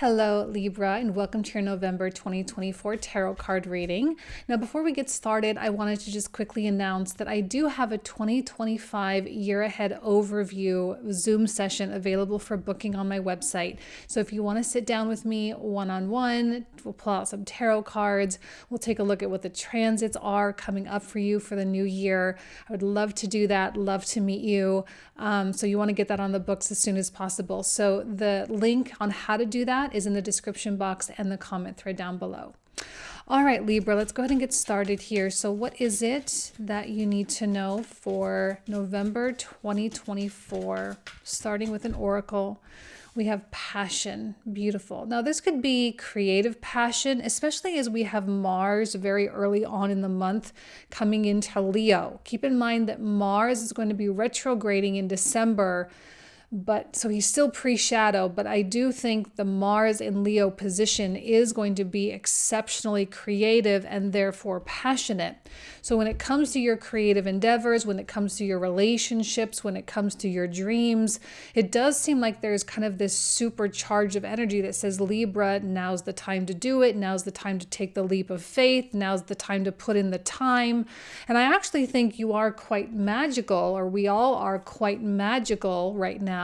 Hello, Libra, and welcome to your November 2024 tarot card reading. Now, before we get started, I wanted to just quickly announce that I do have a 2025 year ahead overview Zoom session available for booking on my website. So if you want to sit down with me one-on-one, we'll pull out some tarot cards. We'll take a look at what the transits are coming up for you for the new year. I would love to do that, love to meet you. So you want to get that on the books as soon as possible. So the link on how to do that is in the description box and the comment thread down below. All right, Libra, let's go ahead and get started here. So what is it that you need to know for November 2024? Starting with an oracle, we have passion. Beautiful. Now, this could be creative passion, especially as we have Mars very early on in the month coming into Leo. Keep in mind that Mars is going to be retrograding in December, but so he's still pre-shadow, but I do think the Mars in Leo position is going to be exceptionally creative and therefore passionate. So when it comes to your creative endeavors, when it comes to your relationships, when it comes to your dreams, it does seem like there's kind of this supercharge of energy that says, Libra, now's the time to do it. Now's the time to take the leap of faith. Now's the time to put in the time. And I actually think you are quite magical, or we all are quite magical right now.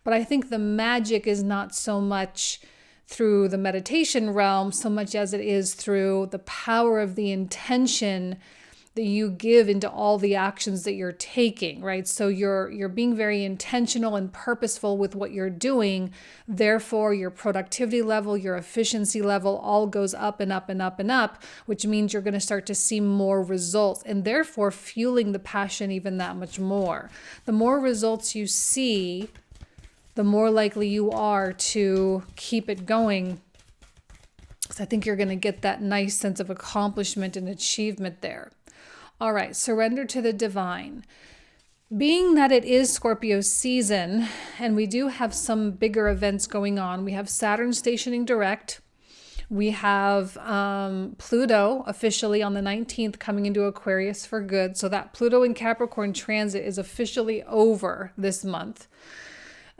But I think the magic is not so much through the meditation realm, so much as it is through the power of the intention that you give into all the actions that you're taking, right? So you're being very intentional and purposeful with what you're doing. Therefore, your productivity level, your efficiency level all goes up and up and up and up, which means you're going to start to see more results and therefore fueling the passion even that much more. The more results you see, the more likely you are to keep it going. So I think you're going to get that nice sense of accomplishment and achievement there. All right, surrender to the divine. Being that it is Scorpio season, and we do have some bigger events going on, we have Saturn stationing direct. We have Pluto officially on the 19th coming into Aquarius for good. So that Pluto in Capricorn transit is officially over this month.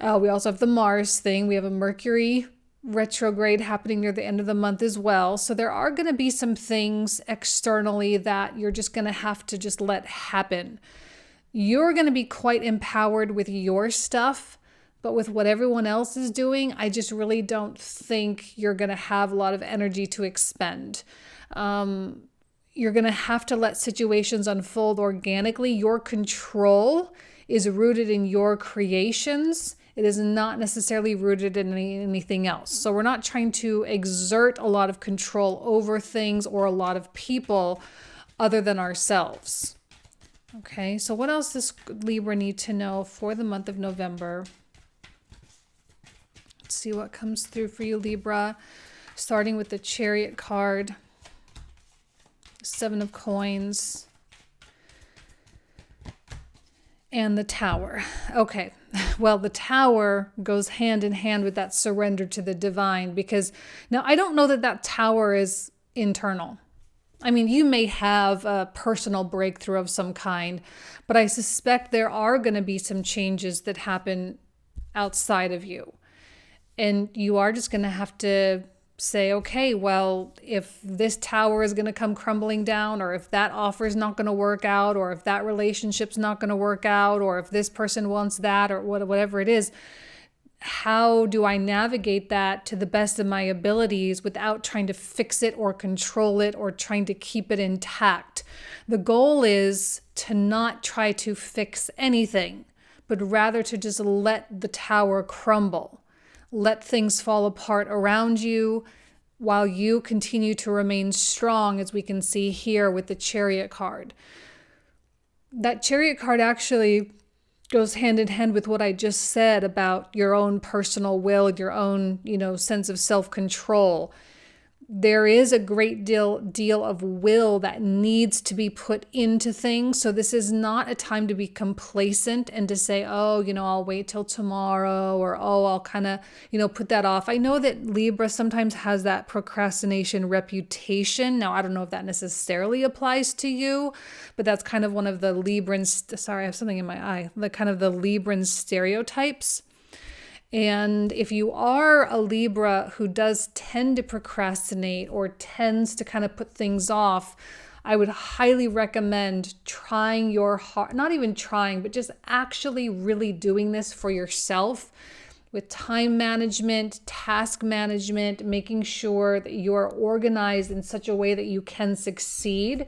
We also have the Mars thing. We have a Mercury retrograde happening near the end of the month as well. So there are going to be some things externally that you're just going to have to just let happen. You're going to be quite empowered with your stuff, but with what everyone else is doing, I just really don't think you're going to have a lot of energy to expend. You're going to have to let situations unfold organically. Your control is rooted in your creations. It is not necessarily rooted in anything else. So we're not trying to exert a lot of control over things or a lot of people other than ourselves. Okay, so what else does Libra need to know for the month of November? Let's see what comes through for you, Libra. Starting with the Chariot card, Seven of Coins, and the Tower. Okay, well, the Tower goes hand in hand with that surrender to the divine, because now I don't know that that Tower is internal. I mean, you may have a personal breakthrough of some kind, but I suspect there are going to be some changes that happen outside of you. And you are just going to have to say, okay, well, if this tower is going to come crumbling down, or if that offer is not going to work out, or if that relationship's not going to work out, or if this person wants that, or whatever it is, how do I navigate that to the best of my abilities without trying to fix it or control it or trying to keep it intact? The goal is to not try to fix anything, but rather to just let the tower crumble. Let things fall apart around you while you continue to remain strong, as we can see here with the Chariot card. That Chariot card actually goes hand in hand with what I just said about your own personal will, your own, sense of self-control. There is a great deal of will that needs to be put into things. So this is not a time to be complacent and to say, oh, I'll wait till tomorrow, or, oh, I'll kind of, put that off. I know that Libra sometimes has that procrastination reputation. Now, I don't know if that necessarily applies to you, but that's kind of one of the Libran, sorry, I have something in my eye, the kind of the Libran stereotypes. And if you are a Libra who does tend to procrastinate or tends to kind of put things off, I would highly recommend trying your hard, not even trying, but just actually really doing this for yourself with time management, task management, making sure that you are organized in such a way that you can succeed.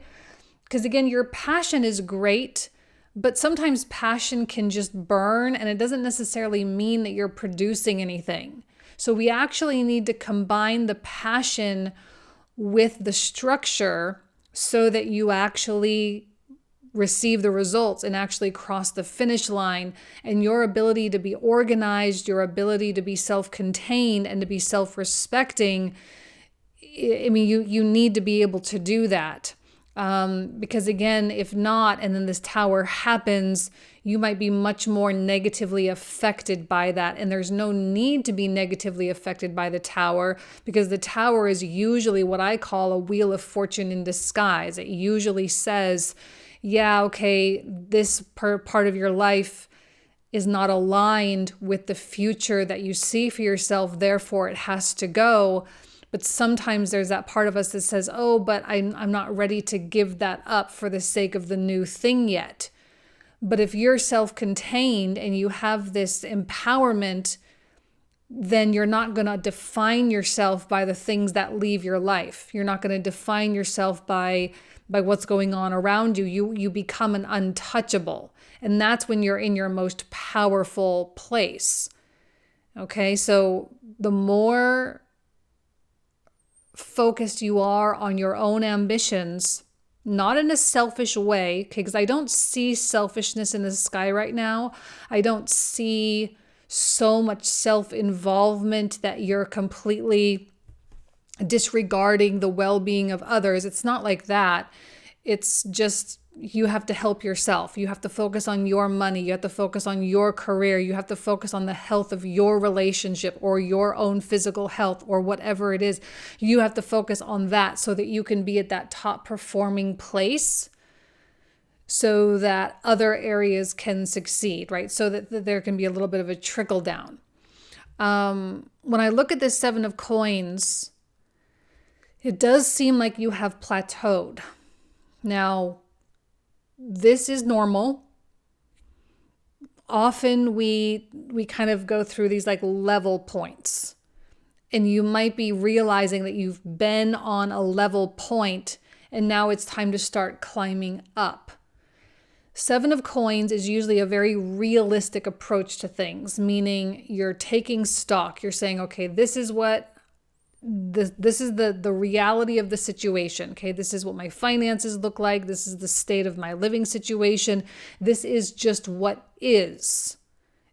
Because again, your passion is great, but sometimes passion can just burn and it doesn't necessarily mean that you're producing anything. So we actually need to combine the passion with the structure so that you actually receive the results and actually cross the finish line. And your ability to be organized, your ability to be self-contained and to be self-respecting, I mean, you need to be able to do that. Because again, if not, and then this tower happens, you might be much more negatively affected by that. And there's no need to be negatively affected by the tower, because the tower is usually what I call a wheel of fortune in disguise. It usually says, yeah, okay, this part of your life is not aligned with the future that you see for yourself, therefore it has to go. But sometimes there's that part of us that says, oh, but I'm not ready to give that up for the sake of the new thing yet. But if you're self-contained and you have this empowerment, then you're not going to define yourself by the things that leave your life. You're not going to define yourself by what's going on around you. You become an untouchable. And that's when you're in your most powerful place. Okay, so the more focused you are on your own ambitions, not in a selfish way, okay, because I don't see selfishness in the sky right now. I don't see so much self-involvement that you're completely disregarding the well-being of others. It's not like that. It's just you have to help yourself. You have to focus on your money. You have to focus on your career. You have to focus on the health of your relationship or your own physical health or whatever it is. You have to focus on that so that you can be at that top performing place so that other areas can succeed, right? So that there can be a little bit of a trickle down. When I look at this Seven of Coins, it does seem like you have plateaued. Now, this is normal. Often we kind of go through these like level points, and you might be realizing that you've been on a level point and now it's time to start climbing up. Seven of Coins is usually a very realistic approach to things, meaning you're taking stock. You're saying, okay, this is the reality of the situation. Okay, this is what my finances look like. This is the state of my living situation. This is just what is.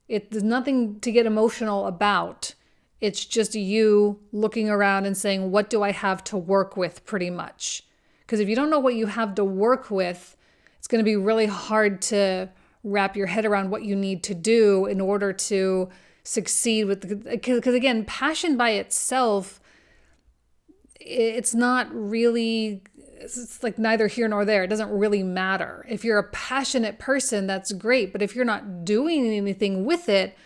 There's nothing to get emotional about. It's just you looking around and saying, what do I have to work with, pretty much? Because if you don't know what you have to work with, it's going to be really hard to wrap your head around what you need to do in order to succeed with, because again, passion by itself, it's not really, it's like neither here nor there. It doesn't really matter. If you're a passionate person, that's great. But if you're not doing anything with it,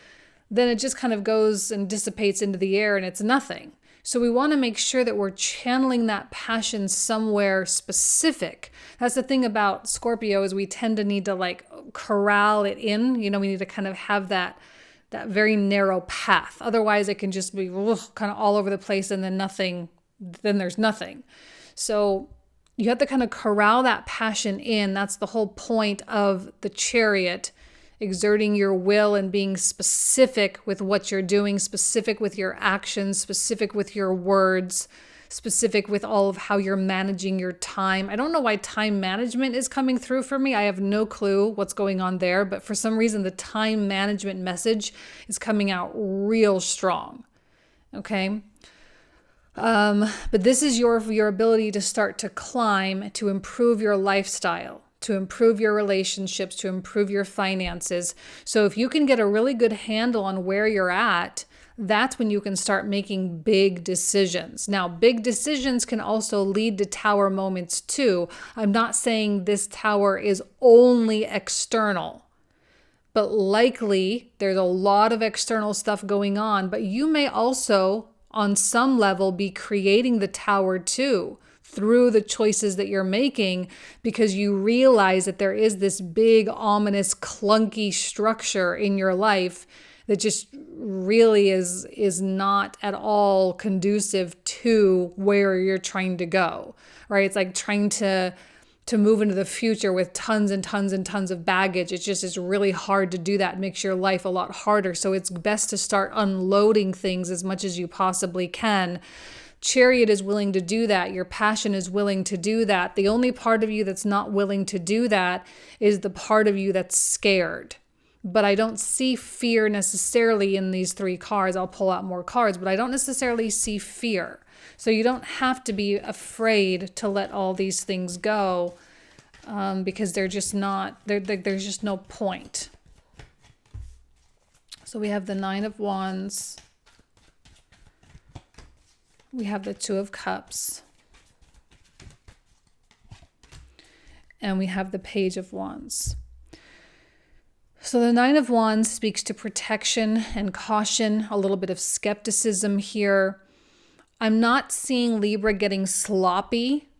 then it just kind of goes and dissipates into the air and it's nothing. So we want to make sure that we're channeling that passion somewhere specific. That's the thing about Scorpio, is we tend to need to like corral it in. We need to kind of have that very narrow path. Otherwise it can just be kind of all over the place and then there's nothing. So you have to kind of corral that passion in. That's the whole point of the Chariot, exerting your will and being specific with what you're doing, specific with your actions, specific with your words, specific with all of how you're managing your time. I don't know why time management is coming through for me. I have no clue what's going on there, but for some reason the time management message is coming out real strong. Okay. But this is your ability to start to climb, to improve your lifestyle, to improve your relationships, to improve your finances. So if you can get a really good handle on where you're at, that's when you can start making big decisions. Now, big decisions can also lead to tower moments too. I'm not saying this tower is only external, but likely there's a lot of external stuff going on. But you may also, on some level, be creating the tower too, through the choices that you're making, because you realize that there is this big, ominous, clunky structure in your life that just really is not at all conducive to where you're trying to go, right? It's like trying to move into the future with tons and tons and tons of baggage. It's really hard to do that. It makes your life a lot harder. So it's best to start unloading things as much as you possibly can. Chariot is willing to do that. Your passion is willing to do that. The only part of you that's not willing to do that is the part of you that's scared. But I don't see fear necessarily in these 3 cards. I'll pull out more cards, but I don't necessarily see fear. So you don't have to be afraid to let all these things go, because they're just not, there's just no point. So we have the 9 of Wands. We have the 2 of Cups. And we have the Page of Wands. So the 9 of Wands speaks to protection and caution, a little bit of skepticism here. I'm not seeing Libra getting sloppy.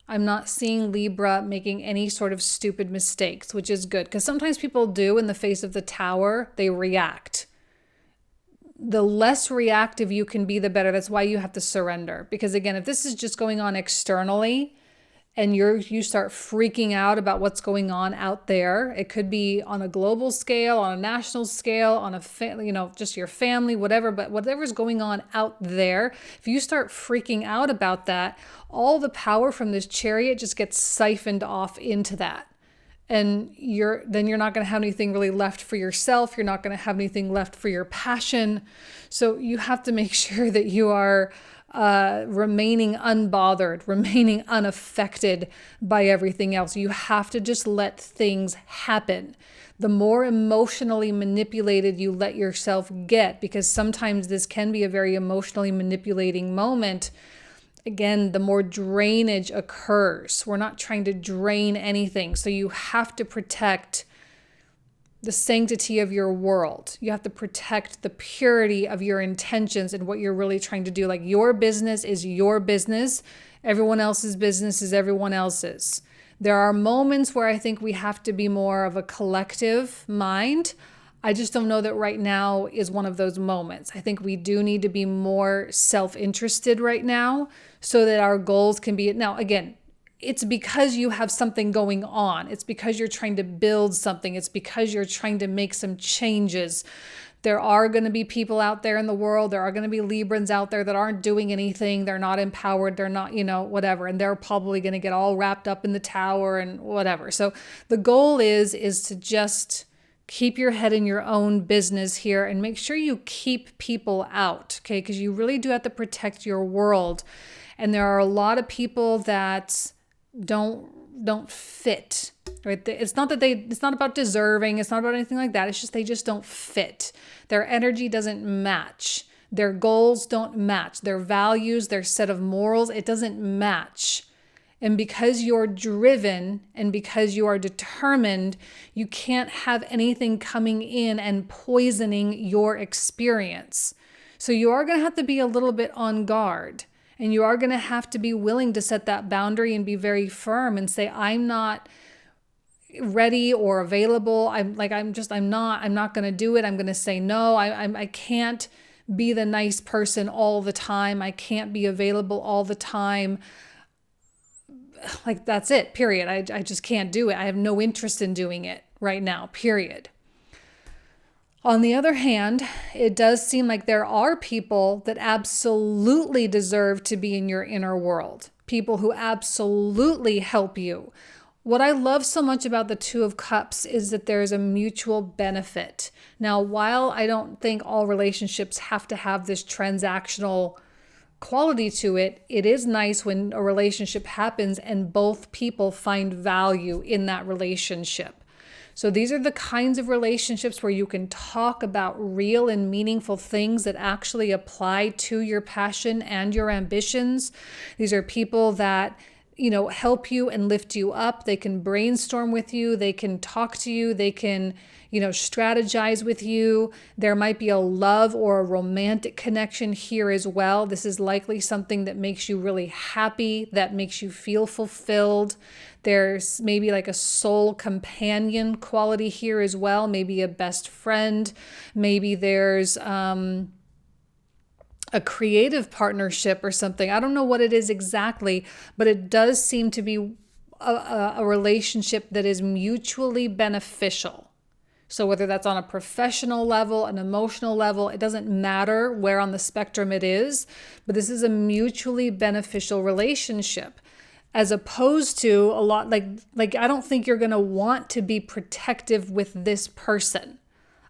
I'm not seeing Libra making any sort of stupid mistakes, which is good, because sometimes people do in the face of the Tower, they react. The less reactive you can be, the better. That's why you have to surrender. Because again, if this is just going on externally, and you start freaking out about what's going on out there. It could be on a global scale, on a national scale, on a just your family, whatever. But whatever's going on out there, if you start freaking out about that, all the power from this Chariot just gets siphoned off into that. And you're not going to have anything really left for yourself. You're not going to have anything left for your passion. So you have to make sure that you are remaining unbothered, remaining unaffected by everything else. You have to just let things happen. The more emotionally manipulated you let yourself get, because sometimes this can be a very emotionally manipulating moment, again, the more drainage occurs. We're not trying to drain anything. So you have to protect the sanctity of your world. You have to protect the purity of your intentions and what you're really trying to do. Like, your business is your business. Everyone else's business is everyone else's. There are moments where I think we have to be more of a collective mind. I just don't know that right now is one of those moments. I think we do need to be more self-interested right now so that our goals can be, now again, it's because you have something going on. It's because you're trying to build something. It's because you're trying to make some changes. There are going to be people out there in the world. There are going to be Librans out there that aren't doing anything. They're not empowered. They're not, whatever. And they're probably going to get all wrapped up in the Tower and whatever. So the goal is to just keep your head in your own business here and make sure you keep people out, okay? Because you really do have to protect your world. And there are a lot of people that don't fit, right? It's not about deserving. It's not about anything like that. It's just, they just don't fit. Their energy doesn't match. Their goals don't match. Their values, their set of morals, it doesn't match. And because you're driven and because you are determined, you can't have anything coming in and poisoning your experience. So you are going to have to be a little bit on guard. And you are going to have to be willing to set that boundary and be very firm and say, I'm not ready or available. I'm not going to do it. I'm going to say no. I can't be the nice person all the time. I can't be available all the time. Like, that's it, period. I just can't do it. I have no interest in doing it right now, period. On the other hand, it does seem like there are people that absolutely deserve to be in your inner world. People who absolutely help you. What I love so much about the 2 of Cups is that there's a mutual benefit. Now, while I don't think all relationships have to have this transactional quality to it, it is nice when a relationship happens and both people find value in that relationship. So these are the kinds of relationships where you can talk about real and meaningful things that actually apply to your passion and your ambitions. These are people that help you and lift you up. They can brainstorm with you. They can talk to you. They can, strategize with you. There might be a love or a romantic connection here as well. This is likely something that makes you really happy, that makes you feel fulfilled. There's maybe like a soul companion quality here as well. Maybe a best friend. Maybe there's, a creative partnership or something. I don't know what it is exactly, but it does seem to be a relationship that is mutually beneficial. So whether that's on a professional level, an emotional level, it doesn't matter where on the spectrum it is, but this is a mutually beneficial relationship, as opposed to a lot like I don't think you're going to want to be protective with this person.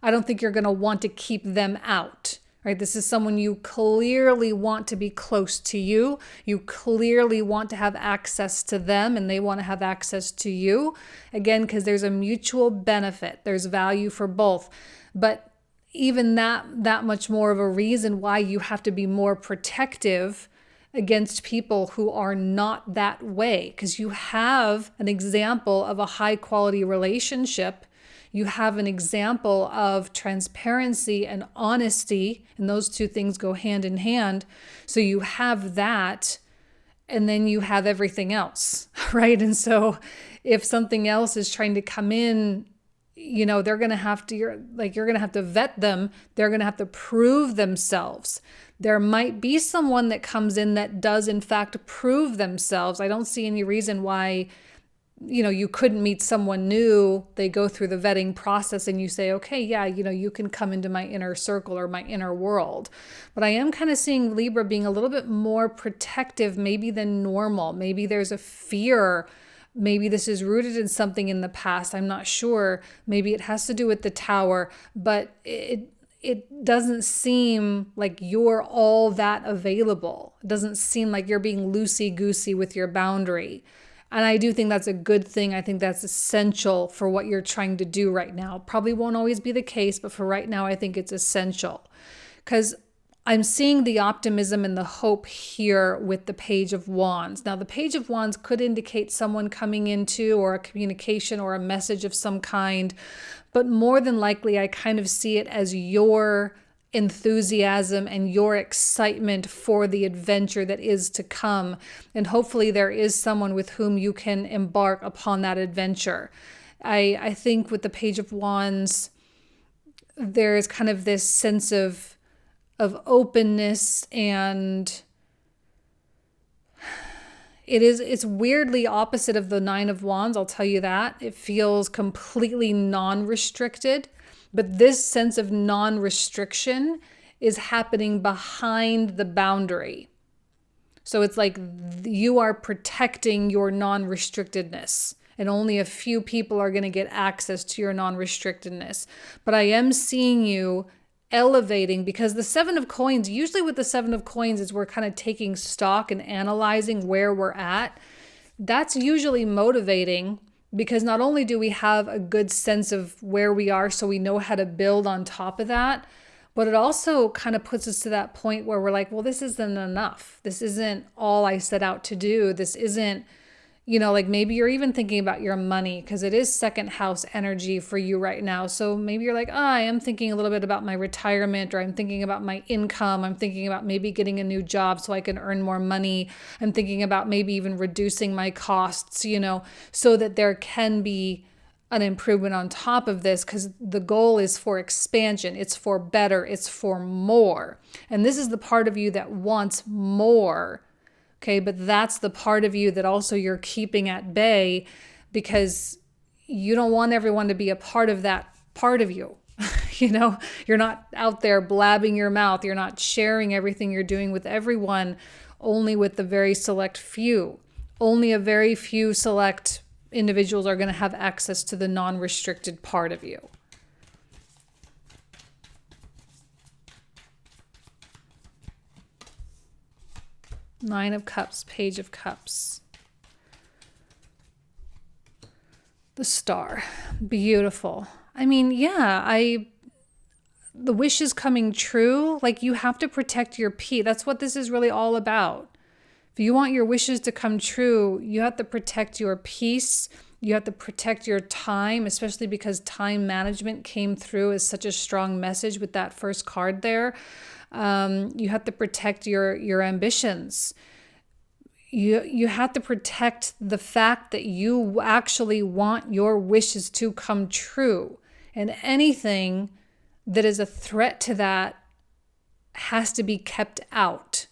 I don't think you're going to want to keep them out. Right? This is someone you clearly want to be close to you. You clearly want to have access to them and they want to have access to you. Again, because there's a mutual benefit. There's value for both. But even that much more of a reason why you have to be more protective against people who are not that way. Because you have an example of a high quality relationship. You have an example of transparency and honesty, and those two things go hand in hand. So you have that, and then you have everything else, right? And so if something else is trying to come in, they're going to have to, you're going to have to vet them. They're going to have to prove themselves. There might be someone that comes in that does in fact prove themselves. I don't see any reason why you couldn't meet someone new. They go through the vetting process and you say, okay, yeah, you can come into my inner circle or my inner world. But I am kind of seeing Libra being a little bit more protective maybe than normal. Maybe there's a fear. Maybe this is rooted in something in the past. I'm not sure. Maybe it has to do with the Tower, but it doesn't seem like you're all that available. It doesn't seem like you're being loosey-goosey with your boundary. And I do think that's a good thing. I think that's essential for what you're trying to do right now. Probably won't always be the case, but for right now, I think it's essential. Because I'm seeing the optimism and the hope here with the Page of Wands. Now, the Page of Wands could indicate someone coming into or a communication or a message of some kind. But more than likely, I kind of see it as your enthusiasm and your excitement for the adventure that is to come. And hopefully there is someone with whom you can embark upon that adventure. I think with the Page of Wands, there is kind of this sense of openness, and it's weirdly opposite of the Nine of Wands, I'll tell you that. It feels completely non-restricted. But this sense of non-restriction is happening behind the boundary. So it's like you are protecting your non-restrictedness, and only a few people are going to get access to your non-restrictedness. But I am seeing you elevating, because the Seven of Coins, usually with the Seven of Coins is we're kind of taking stock and analyzing where we're at. That's usually motivating, because not only do we have a good sense of where we are so we know how to build on top of that, but it also kind of puts us to that point where we're like, well, this isn't enough. This isn't all I set out to do. This isn't, like maybe you're even thinking about your money, because it is second house energy for you right now. So maybe you're like, I am thinking a little bit about my retirement, or I'm thinking about my income. I'm thinking about maybe getting a new job so I can earn more money. I'm thinking about maybe even reducing my costs, so that there can be an improvement on top of this, because the goal is for expansion. It's for better. It's for more. And this is the part of you that wants more. Okay, but that's the part of you that also you're keeping at bay, because you don't want everyone to be a part of that part of you. You're not out there blabbing your mouth. You're not sharing everything you're doing with everyone, only with the very select few. Only a very few select individuals are going to have access to the non-restricted part of you. Nine of Cups, Page of Cups. The Star. Beautiful. I mean, yeah, the wish is coming true. Like, you have to protect your peace. That's what this is really all about. If you want your wishes to come true, you have to protect your peace. You have to protect your time, especially because time management came through as such a strong message with that first card there. You have to protect your ambitions. You have to protect the fact that you actually want your wishes to come true. And anything that is a threat to that has to be kept out.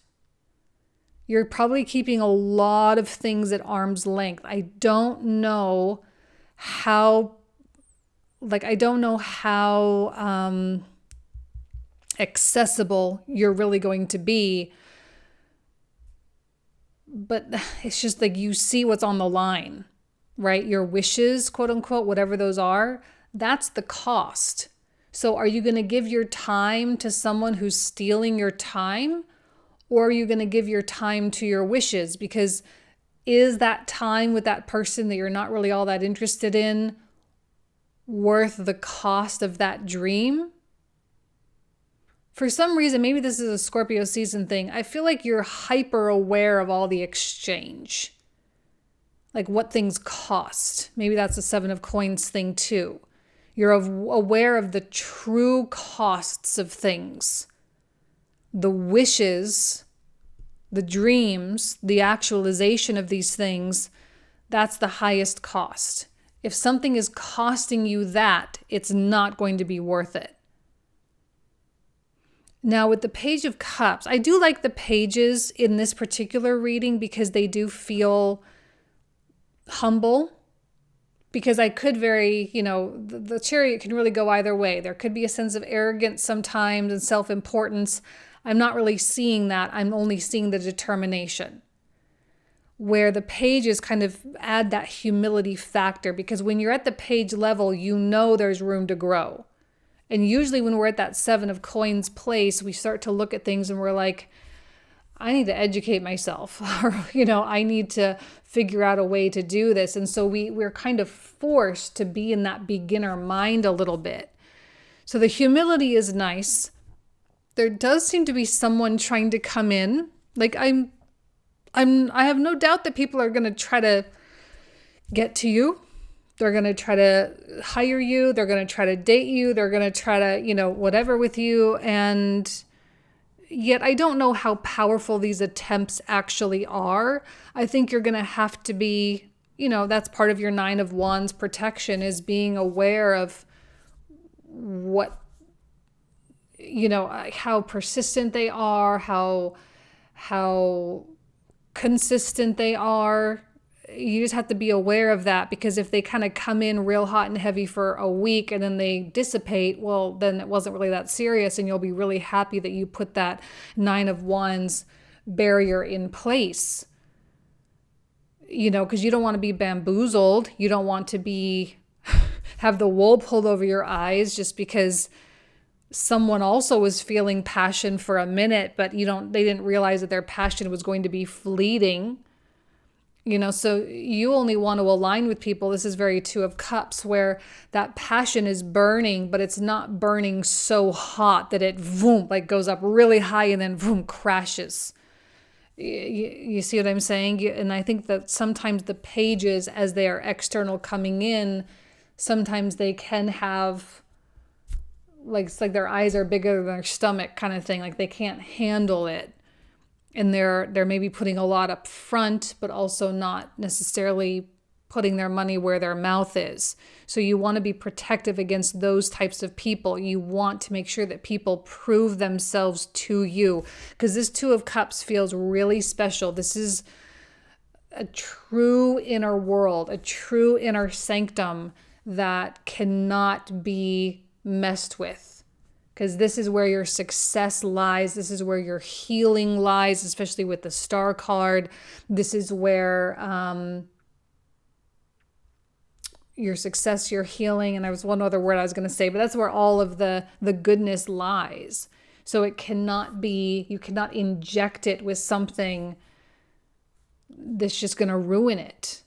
You're probably keeping a lot of things at arm's length. I don't know how accessible you're really going to be. But it's just like you see what's on the line, right? Your wishes, quote unquote, whatever those are, that's the cost. So are you going to give your time to someone who's stealing your time? Or are you going to give your time to your wishes? Because is that time with that person that you're not really all that interested in worth the cost of that dream? For some reason, maybe this is a Scorpio season thing, I feel like you're hyper aware of all the exchange. Like what things cost. Maybe that's a Seven of Coins thing too. You're aware of the true costs of things. The wishes, the dreams, the actualization of these things, that's the highest cost. If something is costing you that, it's not going to be worth it. Now with the Page of Cups, I do like the pages in this particular reading because they do feel humble. Because I could the Chariot can really go either way. There could be a sense of arrogance sometimes and self-importance. I'm not really seeing that. I'm only seeing the determination. Where the pages kind of add that humility factor, because when you're at the page level, you know there's room to grow. And usually when we're at that Seven of Coins place, we start to look at things and we're like, I need to educate myself, or, I need to figure out a way to do this. And so we're kind of forced to be in that beginner mind a little bit. So the humility is nice. There does seem to be someone trying to come in. Like I have no doubt that people are going to try to get to you. They're going to try to hire you. They're going to try to date you. They're going to try to, whatever with you. And yet I don't know how powerful these attempts actually are. I think you're going to have to be, that's part of your Nine of Wands protection, is being aware of what, how persistent they are, how consistent they are. You just have to be aware of that, because if they kind of come in real hot and heavy for a week and then they dissipate, well, then it wasn't really that serious, and you'll be really happy that you put that Nine of Wands barrier in place. Because you don't want to be bamboozled. You don't want to have the wool pulled over your eyes just because someone also was feeling passion for a minute, but they didn't realize that their passion was going to be fleeting. So you only want to align with people. This is very Two of Cups, where that passion is burning, but it's not burning so hot that it goes up really high and then crashes. You see what I'm saying? And I think that sometimes the pages, as they are external coming in, sometimes they can have it's like their eyes are bigger than their stomach kind of thing. Like they can't handle it. And they're maybe putting a lot up front, but also not necessarily putting their money where their mouth is. So you want to be protective against those types of people. You want to make sure that people prove themselves to you, because this Two of Cups feels really special. This is a true inner world, a true inner sanctum that cannot be messed with. Because this is where your success lies. This is where your healing lies, especially with the Star card. This is where your success, your healing, and there was one other word I was going to say, but that's where all of the goodness lies. So you cannot inject it with something that's just going to ruin it.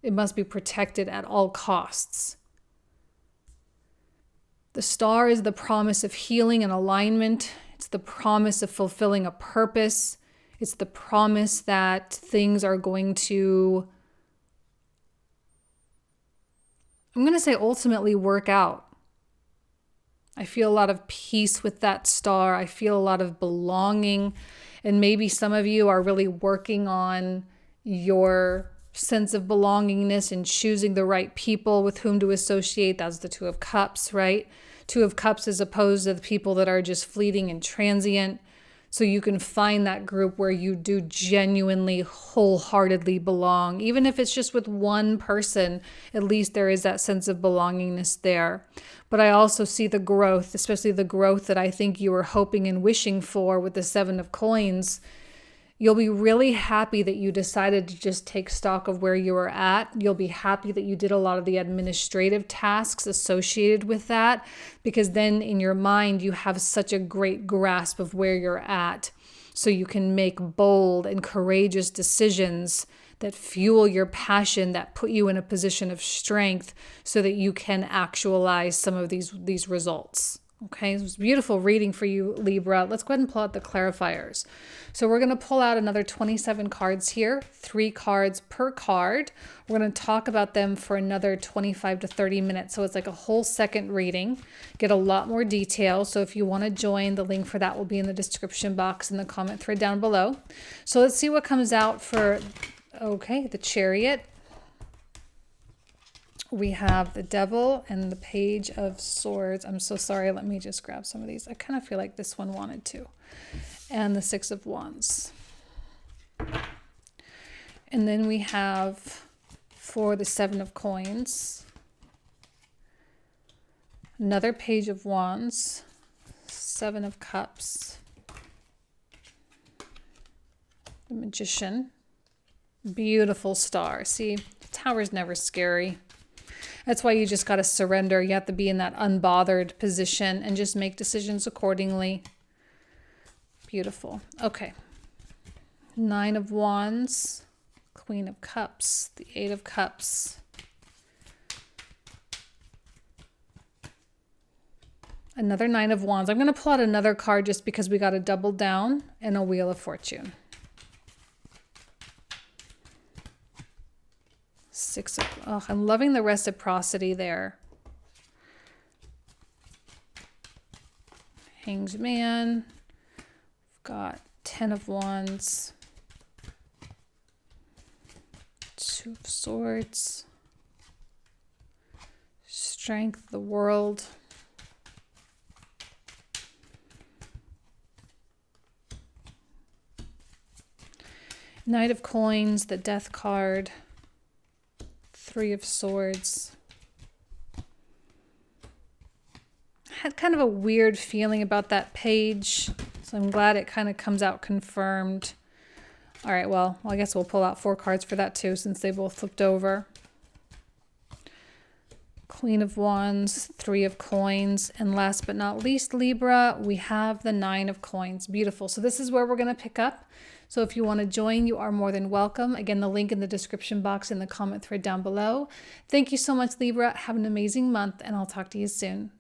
It must be protected at all costs. The Star is the promise of healing and alignment. It's the promise of fulfilling a purpose. It's the promise that things are going to, I'm going to say, ultimately work out. I feel a lot of peace with that star. I feel a lot of belonging. And maybe some of you are really working on your sense of belongingness and choosing the right people with whom to associate. That's the Two of Cups, right? Two of Cups as opposed to the people that are just fleeting and transient. So you can find that group where you do genuinely, wholeheartedly belong. Even if it's just with one person, at least there is that sense of belongingness there. But I also see the growth, especially the growth that I think you were hoping and wishing for with the Seven of Coins. You'll be really happy that you decided to just take stock of where you were at. You'll be happy that you did a lot of the administrative tasks associated with that, because then in your mind, you have such a great grasp of where you're at. So you can make bold and courageous decisions that fuel your passion, that put you in a position of strength so that you can actualize some of these results. Okay, it was a beautiful reading for you, Libra. Let's go ahead and pull out the clarifiers. So we're going to pull out another 27 cards here, 3 cards per card. We're going to talk about them for another 25 to 30 minutes. So it's like a whole second reading, get a lot more detail. So if you want to join, the link for that will be in the description box in the comment thread down below. So let's see what comes out for, okay, the Chariot. We have the Devil and the Page of Swords. I'm so sorry. Let me just grab some of these. I kind of feel like this one wanted to. And the Six of Wands. And then we have for the Seven of Coins, another Page of Wands, Seven of Cups, the Magician, beautiful star. See, the Tower's never scary. That's why you just got to surrender. You have to be in that unbothered position and just make decisions accordingly. Beautiful. Okay. 9 of Wands, Queen of Cups, the 8 of Cups. Another 9 of Wands. I'm going to pull out another card just because we got a double down and a Wheel of Fortune. 6 of, oh, I'm loving the reciprocity there. Hanged Man. We've got 10 of Wands. 2 of Swords. Strength, the World. Knight of Coins, the Death card. 3 of Swords. I had kind of a weird feeling about that page, so I'm glad it kind of comes out confirmed. All right, well, I guess we'll pull out 4 cards for that too, since they both flipped over. Queen of Wands, 3 of Coins, and last but not least, Libra, we have the 9 of Coins. Beautiful. So this is where we're going to pick up. So if you want to join, you are more than welcome. Again, the link in the description box in the comment thread down below. Thank you so much, Libra. Have an amazing month, and I'll talk to you soon.